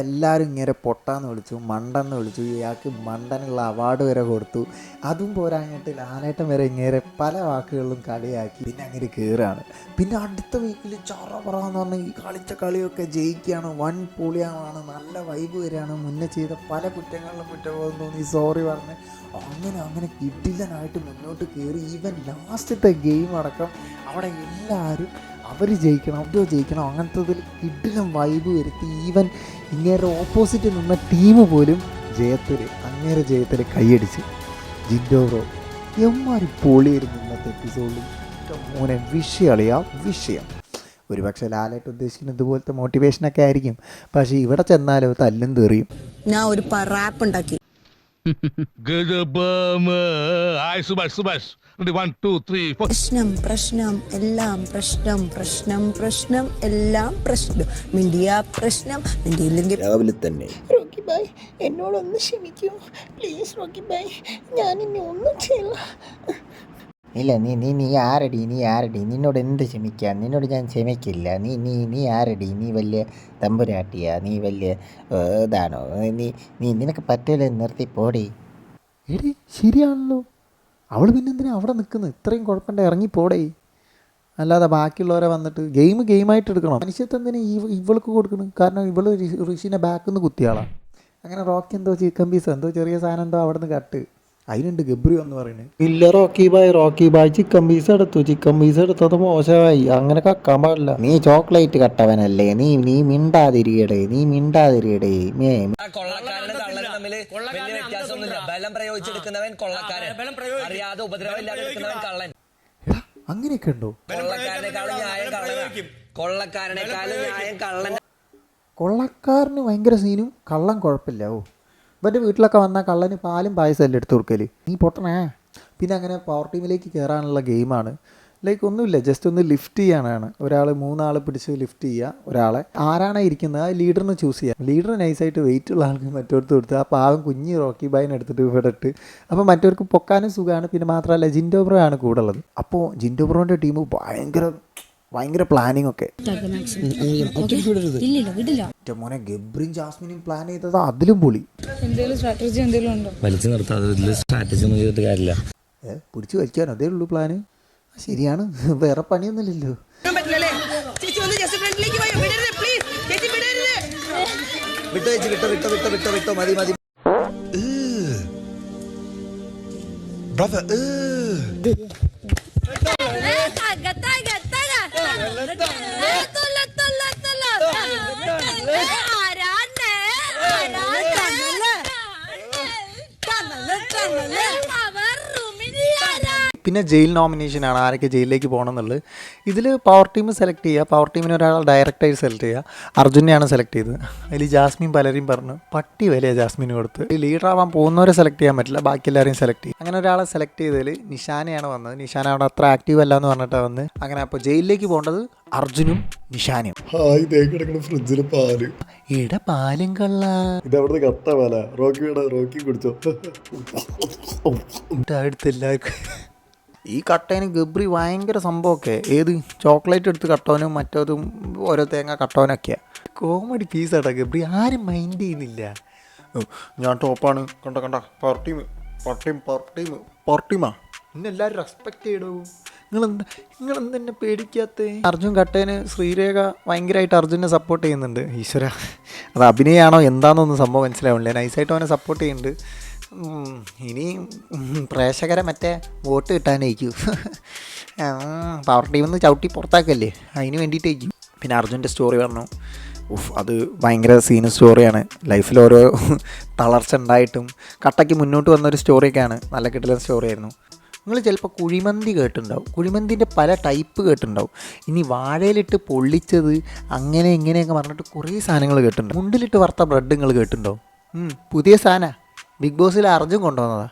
എല്ലാവരും ഇങ്ങനെ പൊട്ടാന്ന് വിളിച്ചു, മണ്ടെന്ന് വിളിച്ചു, ഇയാൾക്ക് മണ്ടനുള്ള അവാർഡ് വരെ കൊടുത്തു. അതും പോരാഞ്ഞിട്ട് ലാലേട്ടൻ വരെ ഇങ്ങനെ പല വാക്കുകളിലും കളിയാക്കി. പിന്നെ അങ്ങനെ കയറുകയാണ്. പിന്നെ അടുത്ത വീക്കിൽ ചറ പറയാന്ന് പറഞ്ഞാൽ ഈ കളിച്ച കളിയൊക്കെ ജയിക്കുകയാണ്, വൻ പൊളിയാണ്, നല്ല വൈബ് വരികയാണ്. മുന്നേ ചെയ്ത പല കുറ്റങ്ങളിലും കുറ്റബോധം തോന്നി, സോറി പറഞ്ഞ് അങ്ങനെ കിടിലനായിട്ട് മുന്നോട്ട് കയറി. ഈവൻ ലാസ്റ്റത്തെ ഗെയിം അടക്കം അവിടെ എല്ലാവരും അവർ ജയിക്കണം, അവരോ ജയിക്കണം, അങ്ങനത്തതിൽ കിടിലം വൈബ് വരുത്തി. ഈവൻ ഇങ്ങേരെ ഓപ്പോസിറ്റ് നിന്ന ടീം പോലും അങ്ങേരെ ജയത്തിൽ കൈയടിച്ച്. ജിൻഡോ ബ്രോ എമ്മാരി പൊളിയായിരുന്നു ഇന്നത്തെ എപ്പിസോഡിൽ. മോനെ വിഷയം. ഒരു പക്ഷേ ലാലായിട്ട് ഉദ്ദേശിക്കുന്നത് ഇതുപോലത്തെ മോട്ടിവേഷനൊക്കെ ആയിരിക്കും. പക്ഷേ ഇവിടെ ചെന്നാലോ തല്ലും തെറിയും. ഞാൻ ഒരു റാപ്പ് ഉണ്ടാക്കി. പ്രശ്നം എല്ലാം മിണ്ടിയ പ്രശ്നം മിണ്ടിയില്ലെങ്കിൽ രാവിലെ തന്നെ റോക്കി ബായ് എന്നോടൊന്ന് ക്ഷമിക്കൂ പ്ലീസ്. റോക്കി ബായ് ഞാൻ ഇനി ഒന്നും ചെയ്യില്ല. ഇല്ല നീ ആരടി നിന്നോട് എന്ത് ക്ഷമിക്കാം? നിന്നോട് ഞാൻ ക്ഷമിക്കില്ല. നീ ആരടി? നീ വലിയ തമ്പുരാട്ടിയാ? നീ വലിയ ഇതാണോ? നിനക്ക് പറ്റില്ല, നിർത്തി പോടി. എടി ശരിയാണല്ലോ, അവൾ പിന്നെന്തിനാ അവിടെ നിൽക്കുന്നത്? ഇത്രയും കുഴപ്പമുണ്ട്, ഇറങ്ങിപ്പോടേ. അല്ലാതെ ബാക്കിയുള്ളവരെ വന്നിട്ട് ഗെയിമായിട്ട് എടുക്കണം. മനുഷ്യത്വം എന്തിനാ ഇവൾക്ക് കൊടുക്കണം? കാരണം ഇവള് ഋഷിനെ ബാക്കിൽ നിന്ന് കുത്തിയാളാണ്. അങ്ങനെ റോക്കി എന്തോ ചിക്കൻ പീസോ എന്തോ ചെറിയ സാധനം എന്തോ അവിടെ നിന്ന് കട്ട് അതിനുണ്ട് ഗബ്രി എന്ന് പറയുന്നത്. ഇല്ല റോക്കി ബായ് ചിക്കൻ പീസ് എടുത്തത് മോശമായി. അങ്ങനെ കക്കാൻ പാടില്ല. നീ ചോക്ലേറ്റ് കട്ടവനല്ലേ? നീ മിണ്ടാതിരിയടേ. അങ്ങനെയൊക്കെ ഉണ്ടോ? കൊള്ളക്കാരന് ഭയങ്കര സീനും, കള്ളൻ കുഴപ്പമില്ല. ഇവൻ്റെ വീട്ടിലൊക്കെ വന്നാൽ കള്ളന് പാലും പായസമല്ലേ എടുത്ത് കൊടുക്കൽ. നീ പൊട്ടണേ. പിന്നെ അങ്ങനെ പവർ ടീമിലേക്ക് കയറാനുള്ള ഗെയിമാണ്. ലൈക്ക് ഒന്നുമില്ല, ജസ്റ്റ് ഒന്ന് ലിഫ്റ്റ് ചെയ്യാനാണ്. മൂന്നാൾ പിടിച്ച് ലിഫ്റ്റ് ചെയ്യുക. ഒരാളെ ആരാണ് ഇരിക്കുന്നത് ആ ലീഡറിന് ചൂസ് ചെയ്യുക. ലീഡർ നൈസായിട്ട് വെയിറ്റ് ഉള്ള ആൾക്ക് മറ്റോടത്ത് കൊടുത്ത് ആ പാവം കുഞ്ഞ് റോക്കി ബായിനെ എടുത്തിട്ട് ഇവിടെ ഇട്ട്. അപ്പോൾ മറ്റവർക്ക് പൊക്കാനും സുഖമാണ്. പിന്നെ മാത്രമല്ല ജിൻഡോ ബ്രോ ആണ് കൂടെ ഉള്ളത്. അപ്പോൾ ജിൻഡോ ബ്രോൻ്റെ ടീം ഭയങ്കര പ്ലാനിങ് ഒക്കെ. മോനെ ഗബ്രിയും ജാസ്മിനും പ്ലാൻ ചെയ്തത് അതിലും പൊളി. പിടിച്ചു വലിക്കാനോ അതേ ഉള്ളൂ പ്ലാന്. ശരിയാണ്, വേറെ പണിയൊന്നുമില്ലല്ലോ. മതി പിന്നെ ജയിൽ നോമിനേഷനാണ്, ആരൊക്കെ ജയിലിലേക്ക് പോകണം എന്നുള്ളത്. ഇതിൽ പവർ ടീം സെലക്ട് ചെയ്യുക. പവർ ടീമിന് ഒരാൾ ഡയറക്റ്റായിട്ട് സെലക്ട് ചെയ്യുക. അർജുനെയാണ് സെലക്ട് ചെയ്തത്. അതിൽ ജാസ്മിൻ പലരെയും പറഞ്ഞു പട്ടി വിലയാണ് ജാസ്മിന് കൊടുത്ത്. ലീഡർ ആവാൻ പോകുന്നവരെ സെലക്ട് ചെയ്യാൻ പറ്റില്ല, ബാക്കി എല്ലാവരെയും സെലക്ട് ചെയ്യും. അങ്ങനെ ഒരാളെ സെലക്ട് ചെയ്തതിൽ നിഷാനയാണ് വന്നത്. നിഷാന അവിടെ അത്ര ആക്റ്റീവ് അല്ല എന്ന് പറഞ്ഞിട്ടാണ് വന്ന്. അങ്ങനെ അപ്പോൾ ജയിലിലേക്ക് പോകേണ്ടത് അർജുനും നിഷാനയും. ഫ്രിഡ്ജിൽ പാല് പാലും കള്ള ഇതവിടുന്ന് കട്ട പാല. റോക്കി കുടിച്ചോ. അടുത്തെല്ലാവർക്കും ഈ കട്ടേന് ഗബ്രി ഭയങ്കര സംഭവമൊക്കെ. ഏത് ചോക്ലേറ്റ് എടുത്ത് കട്ടവനും മറ്റതും ഓരോ തേങ്ങ കട്ടവനൊക്കെയാണ്. കോമഡി പീസാട്ടോ ഗബ്രി. ആരും മൈൻഡ് ചെയ്യുന്നില്ല. ഞാൻ ടോപ്പാണ്, കണ്ട പവർ ടീമാ ഇന്നെ എല്ലാവരും റെസ്പെക്ട് ചെയ്യടോ. നിങ്ങളെന്തെന്നെ പേടിക്കാത്ത? അർജുൻ കട്ടേന് ശ്രീരേഖ ഭയങ്കരമായിട്ട് അർജുനെ സപ്പോർട്ട് ചെയ്യുന്നുണ്ട്. ഈശ്വര, അത് അഭിനയമാണോ എന്താണെന്നൊന്നും സംഭവം മനസ്സിലാവില്ല. നൈസായിട്ട് അവനെ സപ്പോർട്ട് ചെയ്യുന്നുണ്ട്. ഇനി പ്രേക്ഷകരെ മറ്റേ വോട്ട് കിട്ടാനായിരിക്കും. പവർ ടീമിൽ നിന്ന് ചവിട്ടി പുറത്താക്കല്ലേ, അതിന് വേണ്ടിയിട്ടായിരിക്കും. പിന്നെ അർജുൻ്റെ സ്റ്റോറി പറഞ്ഞു. അത് ഭയങ്കര സീന് സ്റ്റോറിയാണ്. ലൈഫിൽ ഓരോ തളർച്ച ഉണ്ടായിട്ടും കട്ടയ്ക്ക് മുന്നോട്ട് വന്നൊരു സ്റ്റോറിയൊക്കെയാണ്. നല്ല കിട്ടുന്ന സ്റ്റോറിയായിരുന്നു. നിങ്ങൾ ചിലപ്പോൾ കുഴിമന്തി കേട്ടിട്ടുണ്ടാവും. കുഴിമന്തിൻ്റെ പല ടൈപ്പ് കേട്ടിട്ടുണ്ടാവും. ഇനി വാഴയിലിട്ട് പൊള്ളിച്ചത് അങ്ങനെ ഇങ്ങനെയൊക്കെ പറഞ്ഞിട്ട് കുറേ സാധനങ്ങൾ കേട്ടിട്ടുണ്ടാവും. മുണ്ടിലിട്ട് വറുത്ത ബ്രെഡ് നിങ്ങൾ കേട്ടിട്ടുണ്ടാവും. പുതിയ സാധന ബിഗ് ബോസിൽ അർജുൻ കൊണ്ടുവന്നതാ.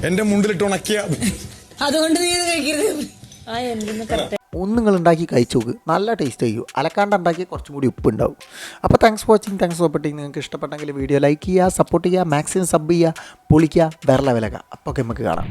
എന്റെ മുണ്ടിലിട്ട് ഉണക്കിയ അതുകൊണ്ട് നീ കഴിക്കരുത്. നിങ്ങൾ ഉണ്ടാക്കി കഴിച്ചു നോക്ക്, നല്ല ടേസ്റ്റ് ആയിരിക്കും. അലക്കാണ്ട് ഉണ്ടാക്കി കുറച്ചും കൂടി ഉപ്പുണ്ടാവും. അപ്പോൾ thanks for watching, thanks for supporting. നിങ്ങൾക്ക് ഇഷ്ടപ്പെട്ടെങ്കിൽ വീഡിയോ ലൈക്ക് ചെയ്യുക, സപ്പോർട്ട് ചെയ്യുക, മാക്സിമം സബ് ചെയ്യുക, പൊളിക്കുക, വേറെ ലെവലാക്കുക. അപ്പോൾ നമുക്ക് കാണാം.